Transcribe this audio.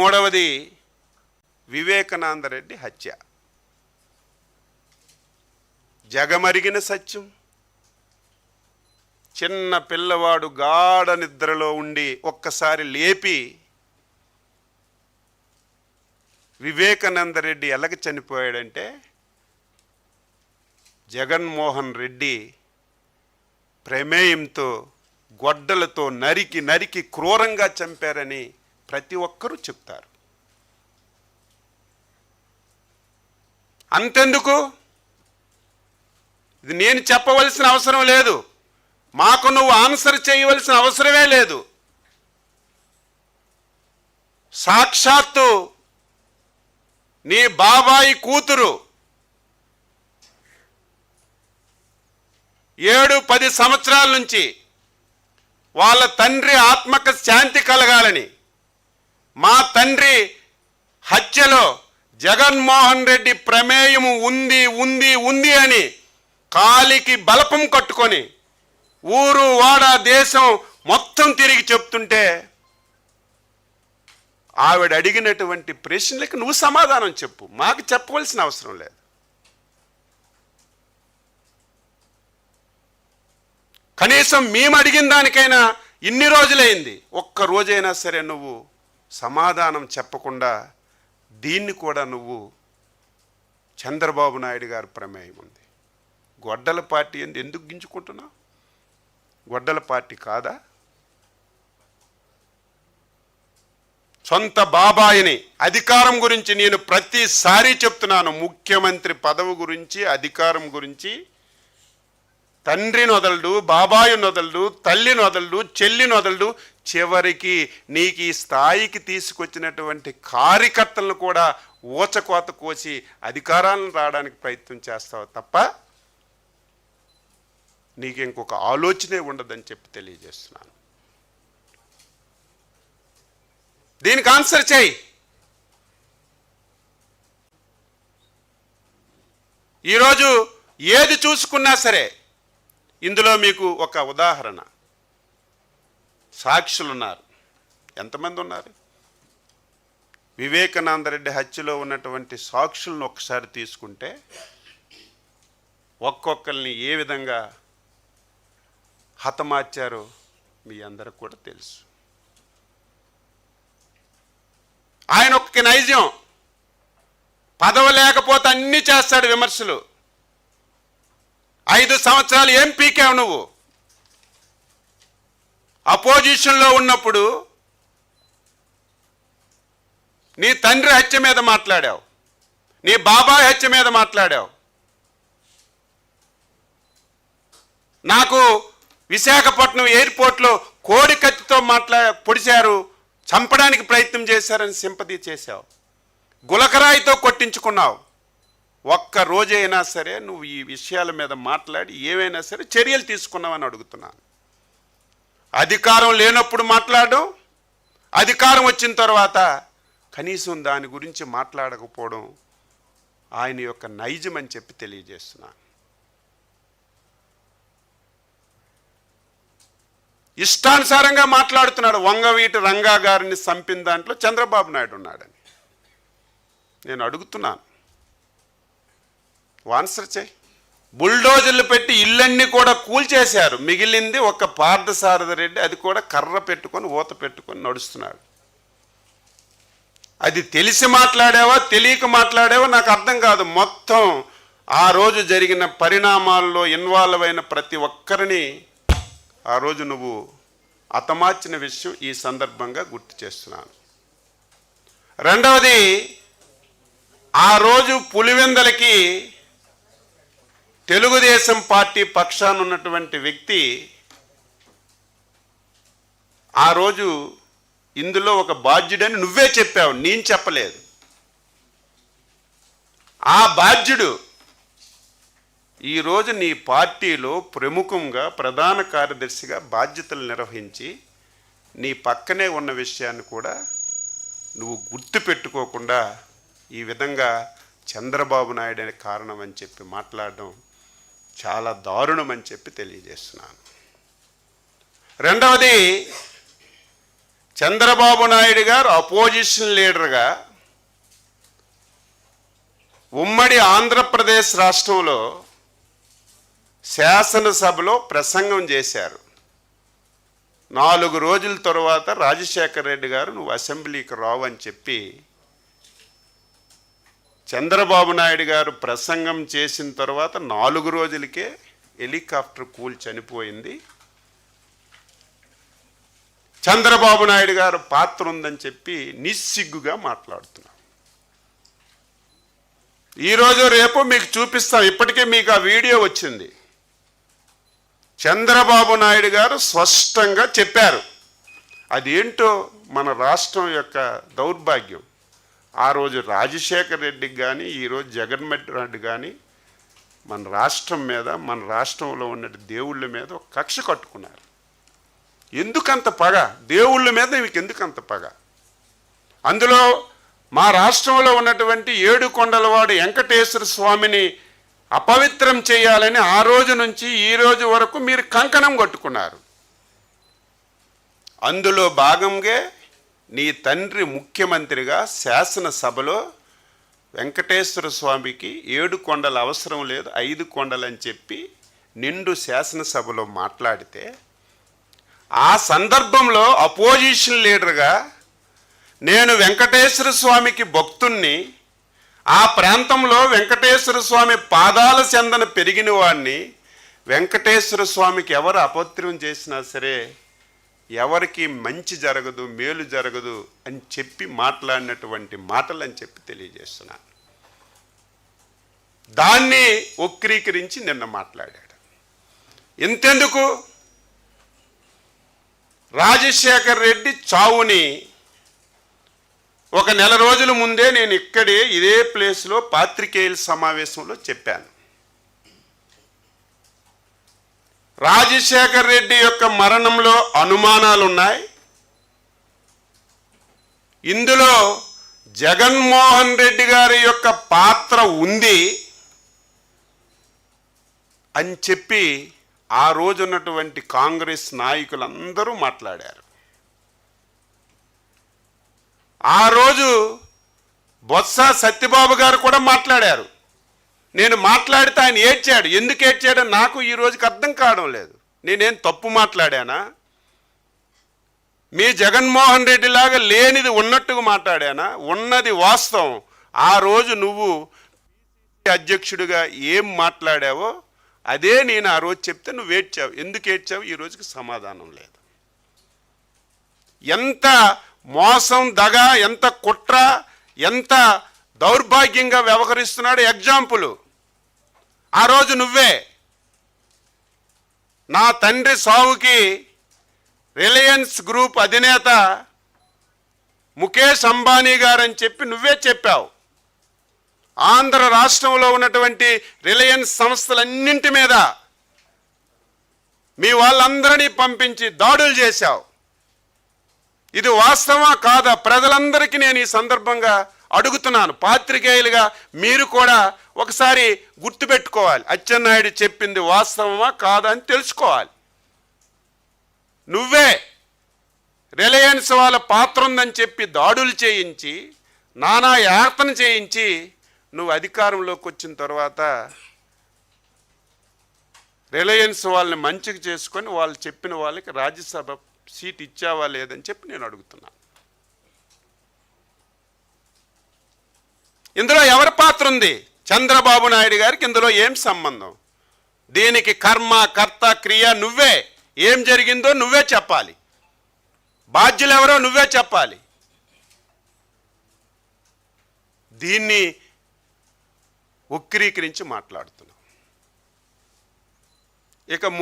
మూడవది వివేకానంద రెడ్డి హత్య. జగమరిగిన సత్యం. చిన్న పిల్లవాడు గాఢ నిద్రలో ఉండి ఒక్కసారి లేపి వివేకానంద రెడ్డి ఎలాగ చనిపోయాడంటే జగన్మోహన్ రెడ్డి ప్రమేయంతో గొడ్డలతో నరికి నరికి క్రూరంగా చంపారని ప్రతి ఒక్కరూ చెప్తారు. అంతెందుకు, ఇది నేను చెప్పవలసిన అవసరం లేదు, మాకు నువ్వు ఆన్సర్ చేయవలసిన అవసరమే లేదు. సాక్షాత్తు నీ బాబాయి కూతురు 7-10 సంవత్సరాల నుంచి వాళ్ళ తండ్రి ఆత్మకు శాంతి కలగాలని, మా తండ్రి హత్యలో జగన్మోహన్ రెడ్డి ప్రమేయము ఉంది ఉంది ఉంది అని కాలికి బలపం కట్టుకొని ఊరు వాడ దేశం మొత్తం తిరిగి చెప్తుంటే ఆవిడ అడిగినటువంటి ప్రశ్నలకు నువ్వు సమాధానం చెప్పు, మాకు చెప్పవలసిన అవసరం లేదు. కనీసం మేము అడిగిన దానికైనా ఇన్ని రోజులైంది, ఒక్క రోజైనా సరే నువ్వు సమాధానం చెప్పకుండా దీన్ని కూడా నువ్వు చంద్రబాబు నాయుడు గారి ప్రమేయం ఉంది, గొడ్డల పార్టీ ఎందుకు గింజుకుంటున్నావు? గొడ్డల పార్టీ కాదా? సొంత బాబాయిని అధికారం గురించి నేను ప్రతిసారి చెప్తున్నాను, ముఖ్యమంత్రి పదవి గురించి అధికారం గురించి తండ్రిని వదలడు, బాబాయిని వదలడు, తల్లిని వదలడు, చెల్లిని వదలడు, చివరికి నీకు ఈ స్థాయికి తీసుకొచ్చినటువంటి కార్యకర్తలను కూడా ఊచకోత కోసి అధికారాలను రావడానికి ప్రయత్నం చేస్తావు తప్ప నీకు ఇంకొక ఆలోచనే ఉండదని చెప్పి తెలియజేస్తున్నాను. దీనికి ఆన్సర్ చేయి. ఈరోజు ఏది చూసుకున్నా సరే ఇందులో మీకు ఒక ఉదాహరణ, సాక్షులు ఉన్నారు. ఎంతమంది ఉన్నారు? వివేకానంద రెడ్డి హత్యలో ఉన్నటువంటి సాక్షులను ఒకసారి తీసుకుంటే ఒక్కొక్కరిని ఏ విధంగా హతమార్చారో మీ అందరికి కూడా తెలుసు. ఆయన ఒక్క నైజం, పదవి లేకపోతే అన్నీ చేస్తాడు విమర్శలు. 5 సంవత్సరాలు ఏం పీకావు నువ్వు? అపోజిషన్లో ఉన్నప్పుడు నీ తండ్రి హత్య మీద మాట్లాడావు, నీ బాబాయ్ హత్య మీద మాట్లాడావు. నాకు విశాఖపట్నం ఎయిర్పోర్ట్లో కోడి కత్తితో పొడిచారు, చంపడానికి ప్రయత్నం చేశారని సింపతి చేశావు, గులకరాయితో కొట్టించుకున్నావు. ఒక్క రోజైనా సరే నువ్వు ఈ విషయాల మీద మాట్లాడి ఏవైనా సరే చర్యలు తీసుకున్నావని అడుగుతున్నాను. అధికారం లేనప్పుడు మాట్లాడడం, అధికారం వచ్చిన తర్వాత కనీసం దాని గురించి మాట్లాడకపోవడం ఆయన యొక్క నైజం అని చెప్పి తెలియజేస్తున్నాను. ఇష్టానుసారంగా మాట్లాడుతున్నాడు. వంగవీటి రంగా గారిని చంపిన దాంట్లో చంద్రబాబు నాయుడు ఉన్నాడని నేను అడుగుతున్నాను, ఆన్సర్ చేయి. బుల్డోజర్లు పెట్టి ఇళ్ళన్నీ కూడా కూల్చేశారు, మిగిలింది ఒక పార్థసారథి రెడ్డి, అది కూడా కర్ర పెట్టుకొని ఊత పెట్టుకొని నడుస్తున్నాడు. అది తెలిసి మాట్లాడావా తెలియక మాట్లాడావా నాకు అర్థం కాదు. మొత్తం ఆ రోజు జరిగిన పరిణామాల్లో ఇన్వాల్వ్ అయిన ప్రతి ఒక్కరిని ఆ రోజు నువ్వు హతమార్చిన విషయం ఈ సందర్భంగా గుర్తు చేస్తున్నాను. రెండవది, ఆ రోజు పులివెందలకి తెలుగుదేశం పార్టీ పక్షాన ఉన్నటువంటి వ్యక్తి ఆ రోజు ఇందులో ఒక బాధ్యుడని నువ్వే చెప్పావు, నేను చెప్పలేదు. ఆ బాధ్యుడు ఈరోజు నీ పార్టీలో ప్రముఖంగా ప్రధాన కార్యదర్శిగా బాధ్యతలు నిర్వహించి నీ పక్కనే ఉన్న విషయాన్ని కూడా నువ్వు గుర్తు పెట్టుకోకుండా ఈ విధంగా చంద్రబాబు నాయుడు అనే కారణం అని చెప్పి మాట్లాడడం చాలా దారుణం అని చెప్పి తెలియజేస్తున్నాను. రెండవది, చంద్రబాబు నాయుడు గారు అపోజిషన్ లీడర్గా ఉమ్మడి ఆంధ్రప్రదేశ్ రాష్ట్రంలో శాసనసభలో ప్రసంగం చేశారు. 4 రోజుల తరువాత రాజశేఖర రెడ్డి గారు నువ్వు అసెంబ్లీకి రావు అని చెప్పి చంద్రబాబు నాయుడు గారు ప్రసంగం చేసిన తర్వాత 4 రోజులకే హెలికాప్టర్ కూలి చనిపోయింది. చంద్రబాబు నాయుడు గారు పాత్ర ఉందని చెప్పి నిస్సిగ్గుగా మాట్లాడుతున్నారు. ఈరోజు రేపు మీకు చూపిస్తాం. ఇప్పటికే మీకు ఆ వీడియో వచ్చింది. చంద్రబాబు నాయుడు గారు స్పష్టంగా చెప్పారు. అదేంటో మన రాష్ట్రం యొక్క దౌర్భాగ్యం. ఆ రోజు రాజశేఖర రెడ్డికి కానీ ఈరోజు జగన్మోహన్ రెడ్డి కానీ మన రాష్ట్రం మీద, మన రాష్ట్రంలో ఉన్న దేవుళ్ళ మీద ఒక కక్ష కట్టుకున్నారు. ఎందుకంత పగ? దేవుళ్ళ మీద మీకు ఎందుకంత పగ? అందులో మా రాష్ట్రంలో ఉన్నటువంటి 7 కొండలవాడు వెంకటేశ్వర స్వామిని అపవిత్రం చేయాలని ఆ రోజు నుంచి ఈ రోజు వరకు మీరు కంకణం కట్టుకున్నారు. అందులో భాగంగా నీ తండ్రి ముఖ్యమంత్రిగా శాసనసభలో వెంకటేశ్వర స్వామికి 7 కొండలు అవసరం లేదు, 5 కొండలని చెప్పి నిండు శాసనసభలో మాట్లాడితే, ఆ సందర్భంలో అపోజిషన్ లీడర్గా నేను వెంకటేశ్వర స్వామికి భక్తుణ్ణి, ఆ ప్రాంతంలో వెంకటేశ్వర స్వామి పాదాల చెందన పెరిగిన వాడిని, వెంకటేశ్వర స్వామికి ఎవరు అపవిత్రం చేసినా సరే ఎవరికి మంచి జరగదు, మేలు జరగదు అని చెప్పి మాట్లాడినటువంటి మాటలు అని చెప్పి తెలియజేస్తున్నాను. దాన్ని వక్రీకరించి నిన్న మాట్లాడాడు. ఇంతెందుకు, రాజశేఖర్ రెడ్డి చావుని ఒక నెల రోజుల ముందే నేను ఇక్కడే ఇదే ప్లేస్లో పాత్రికేయుల సమావేశంలో చెప్పాను. రాజశేఖర్ రెడ్డి యొక్క మరణంలో అనుమానాలు ఉన్నాయి. ఇందులో జగన్మోహన్ రెడ్డి గారి యొక్క పాత్ర ఉంది అని చెప్పి ఆ రోజు ఉన్నటువంటి కాంగ్రెస్ నాయకులందరూ మాట్లాడారు. ఆ రోజు బొత్స సత్యబాబు గారు కూడా మాట్లాడారు. నేను మాట్లాడితే ఆయన ఏడ్చాడు. ఎందుకు ఏడ్చాడో నాకు ఈ రోజుకి అర్థం కావడం లేదు. నేనేం తప్పు మాట్లాడానా? మీ జగన్మోహన్ రెడ్డి లాగా లేనిది ఉన్నట్టుగా మాట్లాడానా? ఉన్నది వాస్తవం. ఆ రోజు నువ్వు అధ్యక్షుడిగా ఏం మాట్లాడావో అదే నేను ఆ రోజు చెప్తే నువ్వు ఏడ్చావు. ఎందుకు ఏడ్చావు? ఈ రోజుకి సమాధానం లేదు. ఎంత మోసం, దగ, ఎంత కుట్ర, ఎంత దౌర్భాగ్యంగా వ్యవహరిస్తున్నాడు. ఎగ్జాంపుల్ ఆ రోజు నువ్వే నా తండ్రి సావుకి రిలయన్స్ గ్రూప్ అధినేత ముఖేష్ అంబానీ గారని చెప్పి నువ్వే చెప్పావు. ఆంధ్ర రాష్ట్రంలో ఉన్నటువంటి రిలయన్స్ సంస్థలన్నింటి మీద మీ వాళ్ళందరినీ పంపించి దాడులు చేశావు. ఇది వాస్తవమా కాదా? ప్రజలందరికీ నేను ఈ సందర్భంగా అడుగుతున్నాను. పాత్రికేయులుగా మీరు కూడా ఒకసారి గుర్తుపెట్టుకోవాలి. అచ్చెన్నాయుడు చెప్పింది వాస్తవమా కాదా అని తెలుసుకోవాలి. నువ్వే రిలయన్స్ వాళ్ళ పాత్ర ఉందని చెప్పి దాడులు చేయించి, నానా యాతన చేయించి, నువ్వు అధికారంలోకి వచ్చిన తర్వాత రిలయన్స్ వాళ్ళని మంచిగా చేసుకొని వాళ్ళు చెప్పిన వాళ్ళకి రాజ్యసభ సీట్ ఇచ్చావా లేదని చెప్పి నేను అడుగుతున్నాను. ఇందులో ఎవరి పాత్ర ఉంది? చంద్రబాబు నాయుడు గారికి ఇందులో ఏం సంబంధం? దీనికి కర్మ, కర్త, క్రియ నువ్వే. ఏం జరిగిందో నువ్వే చెప్పాలి. బాధ్యులు ఎవరో నువ్వే చెప్పాలి. దీన్ని వక్రీకరించి మాట్లాడుతున్నావు. ఇక